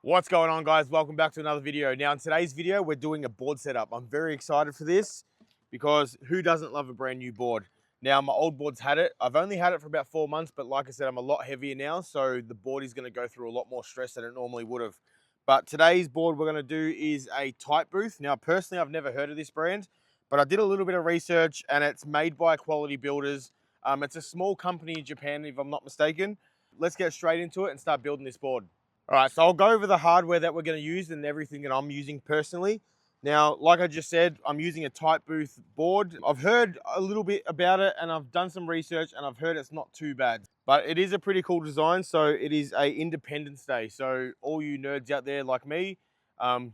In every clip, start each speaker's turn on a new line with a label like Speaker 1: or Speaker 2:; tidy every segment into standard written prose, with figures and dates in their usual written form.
Speaker 1: What's going on, guys? Welcome back to another video. Now in today's video we're doing a board setup. I'm very excited for this because who doesn't love a brand new board? Now my old board's had it. I've only had it for about 4 months, but like I said, I'm a lot heavier now, so the board is going to go through a lot more stress than it normally would have. But today's board we're going to do is a Tight Booth. Now personally I've never heard of this brand, but I did a little bit of research and it's made by quality builders. It's a small company in Japan if I'm not mistaken. Let's get straight into it and start building this board. All right, so I'll go over the hardware that we're going to use and everything that I'm using personally. Now, like I just said, I'm using a Tight Booth board. I've heard a little bit about it and I've done some research and I've heard it's not too bad. But it is a pretty cool design. So it is a Independence Day. So all you nerds out there like me,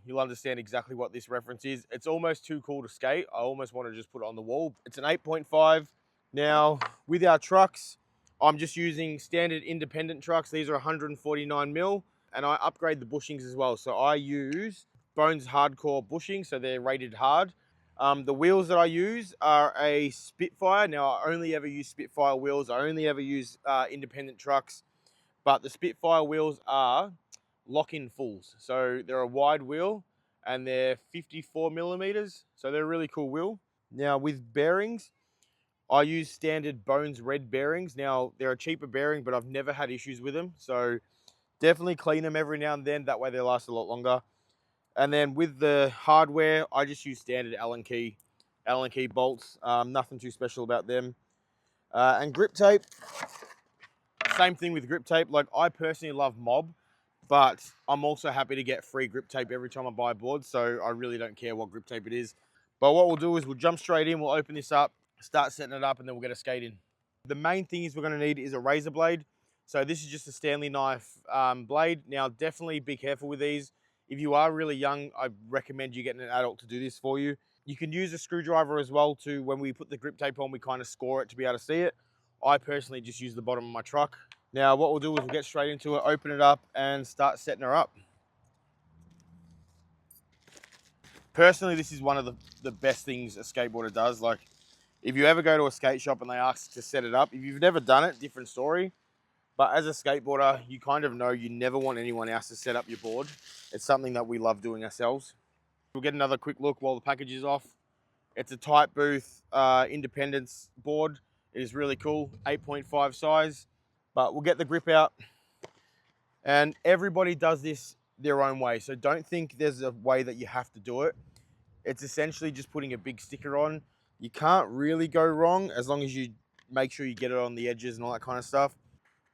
Speaker 1: you'll understand exactly what this reference is. It's almost too cool to skate. I almost want to just put it on the wall. It's an 8.5. Now, with our trucks, I'm just using standard independent trucks. These are 149 mil. And I upgrade the bushings as well. So I use Bones Hardcore bushing, so they're rated hard. The wheels that I use are a Spitfire. Now I only ever use Spitfire wheels. I only ever use independent trucks. But the Spitfire wheels are lock-in fulls. So they're a wide wheel and they're 54 millimeters. So they're a really cool wheel. Now with bearings, I use standard Bones red bearings. Now they're a cheaper bearing, but I've never had issues with them. So definitely clean them every now and then. That way they last a lot longer. And then with the hardware, I just use standard Allen key bolts. Nothing too special about them. And grip tape, same thing with grip tape. Like I personally love Mob, but I'm also happy to get free grip tape every time I buy a board. So I really don't care what grip tape it is. But what we'll do is we'll jump straight in. We'll open this up, start setting it up, and then we'll get a skate in. The main thing is we're going to need is a razor blade. So this is just a Stanley knife blade. Now, definitely be careful with these. If you are really young, I recommend you getting an adult to do this for you. You can use a screwdriver as well to, when we put the grip tape on, we kind of score it to be able to see it. I personally just use the bottom of my truck. Now, what we'll do is we'll get straight into it, open it up, and start setting her up. Personally, this is one of the best things a skateboarder does. Like, if you ever go to a skate shop and they ask to set it up, if you've never done it, different story. But as a skateboarder, you kind of know you never want anyone else to set up your board. It's something that we love doing ourselves. We'll get another quick look while the package is off. It's a Tight Booth Independence board. It is really cool, 8.5 size. But we'll get the grip out. And everybody does this their own way. So don't think there's a way that you have to do it. It's essentially just putting a big sticker on. You can't really go wrong as long as you make sure you get it on the edges and all that kind of stuff.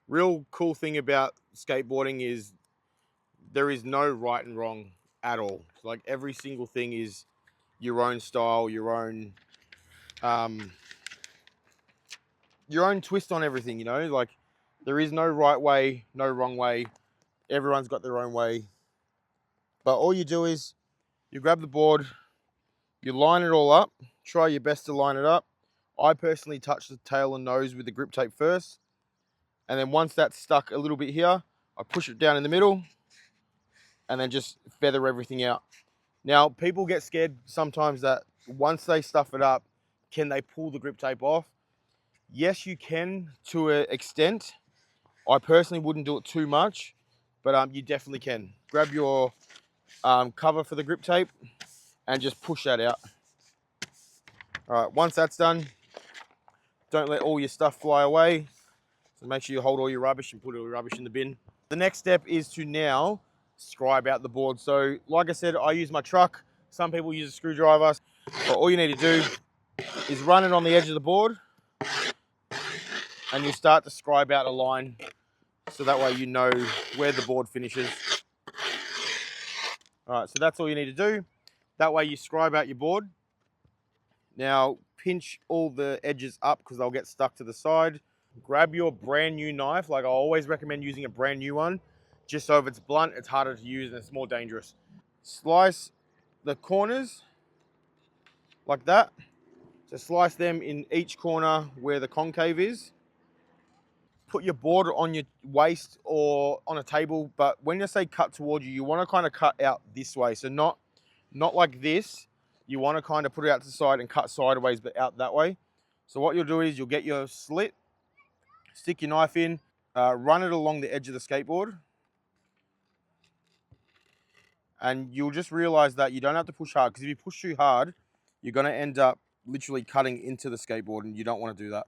Speaker 1: Real cool thing about skateboarding is there is no right and wrong at all. Like every single thing is your own style, your own twist on everything, you know? Like there is no right way, no wrong way. Everyone's got their own way. But all you do is you grab the board, you line it all up, try your best to line it up. I personally touch the tail and nose with the grip tape first. And then once that's stuck a little bit here, I push it down in the middle and then just feather everything out. Now, people get scared sometimes that once they stuff it up, can they pull the grip tape off? Yes, you can to an extent. I personally wouldn't do it too much, but you definitely can. Grab your cover for the grip tape and just push that out. All right, once that's done, don't let all your stuff fly away. So make sure you hold all your rubbish and put all your rubbish in the bin. The next step is to now scribe out the board. So like I said, I use my truck. Some people use a screwdriver. But all you need to do is run it on the edge of the board and you start to scribe out a line. So that way you know where the board finishes. All right, so that's all you need to do. That way you scribe out your board. Now pinch all the edges up because they'll get stuck to the side. Grab your brand new knife. Like I always recommend using a brand new one. Just so if it's blunt, it's harder to use and it's more dangerous. Slice the corners like that. So slice them in each corner where the concave is. Put your board on your waist or on a table, but when I say cut towards you, you want to kind of cut out this way. So not like this. You want to kind of put it out to the side and cut sideways, but out that way. So what you'll do is you'll get your slit, stick your knife in, run it along the edge of the skateboard. And you'll just realize that you don't have to push hard, because if you push too hard, you're going to end up literally cutting into the skateboard, and you don't want to do that.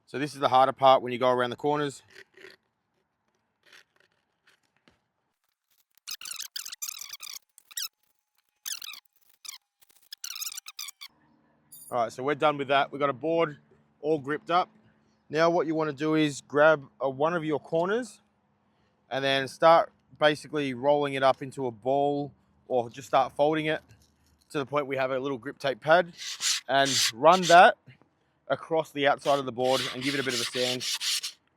Speaker 1: So this is the harder part when you go around the corners. All right, so we're done with that. We've got a board all gripped up. Now what you want to do is grab one of your corners and then start basically rolling it up into a ball, or just start folding it to the point we have a little grip tape pad, and run that across the outside of the board and give it a bit of a sand.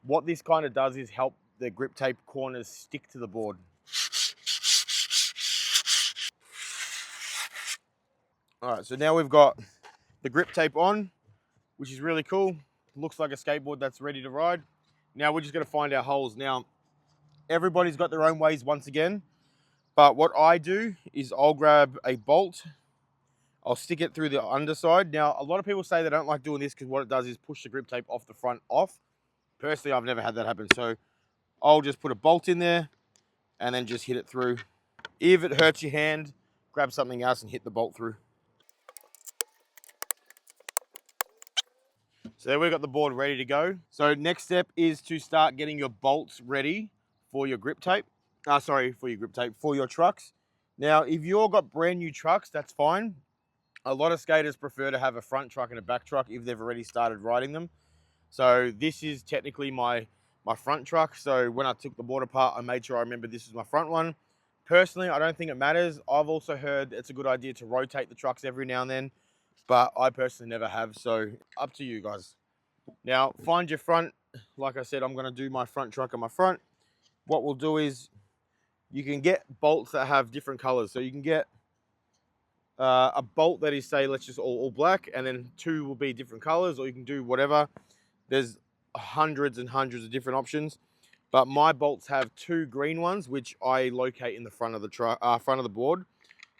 Speaker 1: What this kind of does is help the grip tape corners stick to the board. All right, so now we've got the grip tape on, which is really cool. Looks like a skateboard that's ready to ride. Now we're just gonna find our holes. Now, everybody's got their own ways once again, but what I do is I'll grab a bolt, I'll stick it through the underside. Now, a lot of people say they don't like doing this because what it does is push the grip tape off the front off. Personally, I've never had that happen. So I'll just put a bolt in there and then just hit it through. If it hurts your hand, grab something else and hit the bolt through. So there we've got the board ready to go. So next step is to start getting your bolts ready for your grip tape. For your trucks. Now, if you've got brand new trucks, that's fine. A lot of skaters prefer to have a front truck and a back truck if they've already started riding them. So this is technically my front truck. So when I took the board apart, I made sure I remember this is my front one. Personally, I don't think it matters. I've also heard it's a good idea to rotate the trucks every now and then, but I personally never have, so up to you guys. Now, find your front. Like I said, I'm gonna do my front truck on my front. What we'll do is, you can get bolts that have different colors. So you can get a bolt that is, say, let's just all black, and then two will be different colors, or you can do whatever. There's hundreds and hundreds of different options, but my bolts have two green ones, which I locate in the front of the front of the board.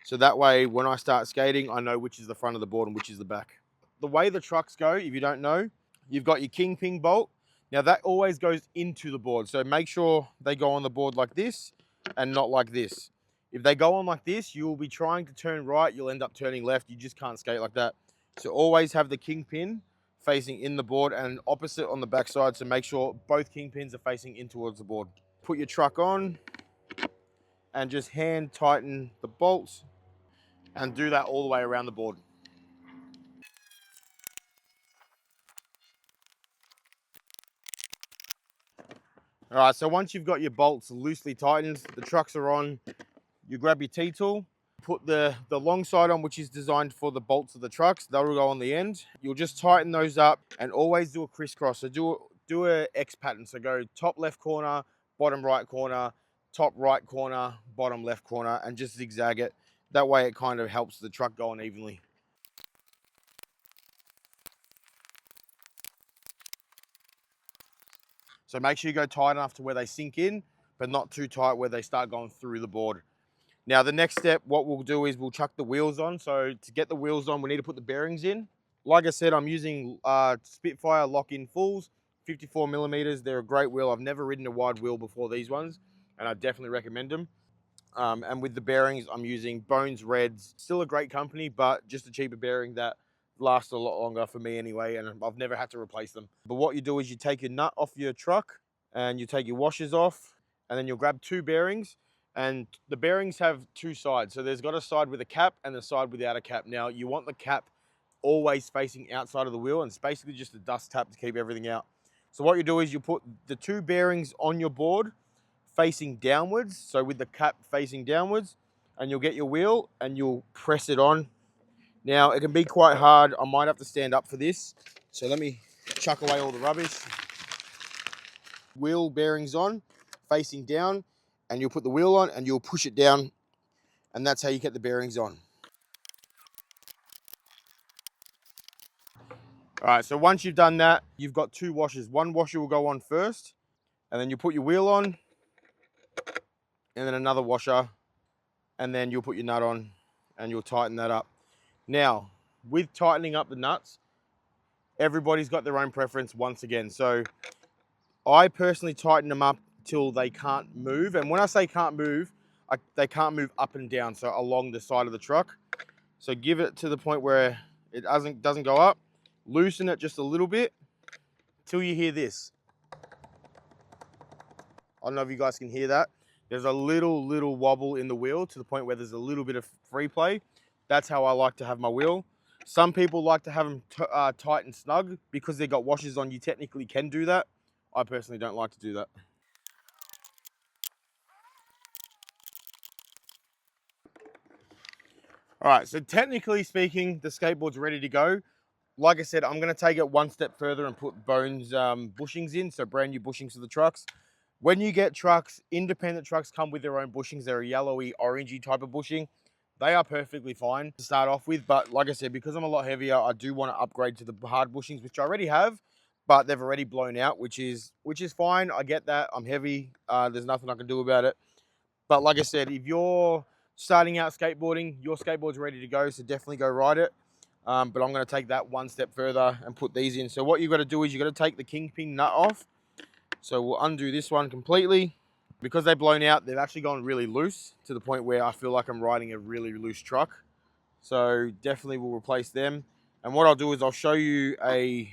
Speaker 1: So that way, when I start skating, I know which is the front of the board and which is the back. The way the trucks go, if you don't know, you've got your kingpin bolt. Now that always goes into the board. So make sure they go on the board like this and not like this. If they go on like this, you will be trying to turn right, you'll end up turning left. You just can't skate like that. So always have the kingpin facing in the board and opposite on the back side. So make sure both kingpins are facing in towards the board. Put your truck on and just hand tighten the bolts and do that all the way around the board. All right, so once you've got your bolts loosely tightened, the trucks are on, you grab your T-tool, put the long side on, which is designed for the bolts of the trucks. That will go on the end. You'll just tighten those up and always do a crisscross. So do a X pattern. So go top left corner, bottom right corner, top right corner, bottom left corner, and just zigzag it. That way it kind of helps the truck go on evenly. So make sure you go tight enough to where they sink in, but not too tight where they start going through the board. Now, the next step, what we'll do is we'll chuck the wheels on. So to get the wheels on, we need to put the bearings in. Like I said, I'm using Spitfire lock-in fulls, 54 millimeters. They're a great wheel. I've never ridden a wide wheel before these ones, and I definitely recommend them. And with the bearings, I'm using Bones Reds. Still a great company, but just a cheaper bearing that lasts a lot longer for me anyway, and I've never had to replace them. But what you do is you take your nut off your truck and you take your washers off, and then you'll grab two bearings, and the bearings have two sides. So there's got a side with a cap and a side without a cap. Now you want the cap always facing outside of the wheel, and it's basically just a dust tap to keep everything out. So what you do is you put the two bearings on your board facing downwards, so with the cap facing downwards, and you'll get your wheel and you'll press it on. Now, it can be quite hard. I might have to stand up for this. So let me chuck away all the rubbish. Wheel bearings on, facing down, and you'll put the wheel on and you'll push it down, and that's how you get the bearings on. All right, so once you've done that, you've got two washers. One washer will go on first, and then you put your wheel on, and then another washer, and then you'll put your nut on, and you'll tighten that up. Now, with tightening up the nuts, everybody's got their own preference once again. So I personally tighten them up till they can't move. And when I say can't move, they can't move up and down, so along the side of the truck. So give it to the point where it doesn't go up. Loosen it just a little bit till you hear this. I don't know if you guys can hear that. There's a little wobble in the wheel to the point where there's a little bit of free play. That's how I like to have my wheel. Some people like to have them tight and snug. Because they've got washers on, you technically can do that. I personally don't like to do that. All right, so technically speaking, the skateboard's ready to go. Like I said, I'm gonna take it one step further and put Bones bushings in, so brand new bushings for the trucks. When you get trucks, independent trucks come with their own bushings. They're a yellowy, orangey type of bushing. They are perfectly fine to start off with, but like I said, because I'm a lot heavier, I do want to upgrade to the hard bushings, which I already have, but they've already blown out, which is fine. I get that. I'm heavy. There's nothing I can do about it. But like I said, if you're starting out skateboarding, your skateboard's ready to go, so definitely go ride it. But I'm going to take that one step further and put these in. So what you've got to do is you've got to take the kingpin nut off. So we'll undo this one completely. Because they've blown out, they've actually gone really loose to the point where I feel like I'm riding a really loose truck. So definitely we'll replace them. And what I'll do is I'll show you a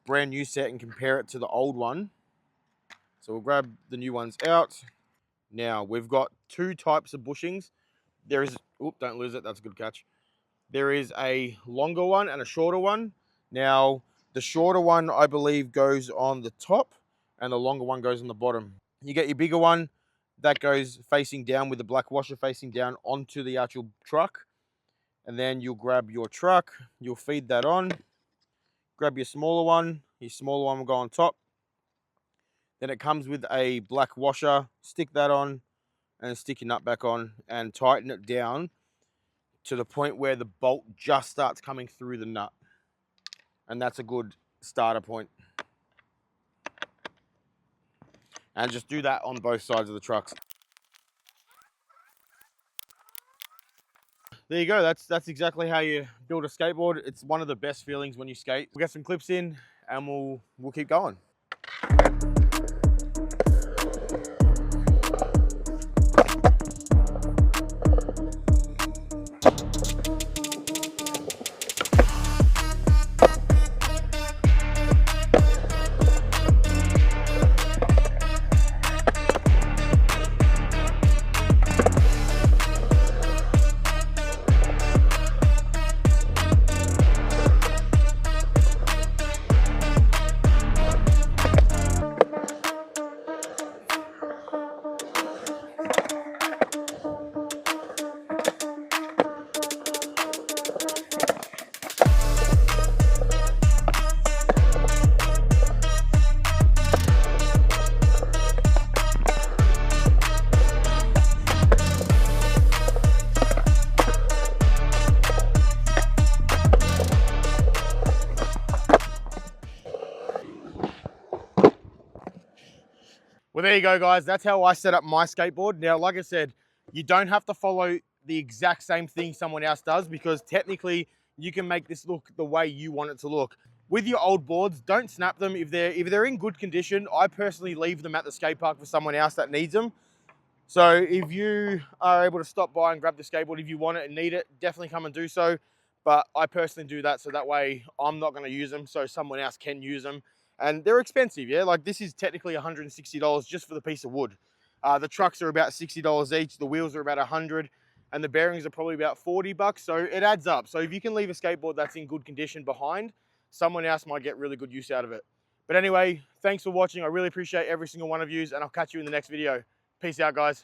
Speaker 1: brand new set and compare it to the old one. So we'll grab the new ones out. Now we've got two types of bushings. There is, oop, don't lose it, that's a good catch. There is a longer one and a shorter one. Now, the shorter one, I believe, goes on the top and the longer one goes on the bottom. You get your bigger one that goes facing down with the black washer facing down onto the actual truck. And then you'll grab your truck, you'll feed that on, grab your smaller one will go on top. Then it comes with a black washer, stick that on and stick your nut back on and tighten it down to the point where the bolt just starts coming through the nut. And that's a good starter point. And just do that on both sides of the trucks. There you go, that's exactly how you build a skateboard. It's one of the best feelings when you skate. We'll get some clips in and we'll keep going. Well, there you go, guys. That's how I set up my skateboard. Now, like I said, you don't have to follow the exact same thing someone else does because technically you can make this look the way you want it to look. With your old boards, don't snap them. If they're in good condition, I personally leave them at the skate park for someone else that needs them. So if you are able to stop by and grab the skateboard if you want it and need it, definitely come and do so. But I personally do that so that way I'm not going to use them so someone else can use them. And they're expensive, yeah? Like this is technically $160 just for the piece of wood. The trucks are about $60 each. The wheels are about $100 and the bearings are probably about $40. So it adds up. So if you can leave a skateboard that's in good condition behind, someone else might get really good use out of it. But anyway, thanks for watching. I really appreciate every single one of you and I'll catch you in the next video. Peace out, guys.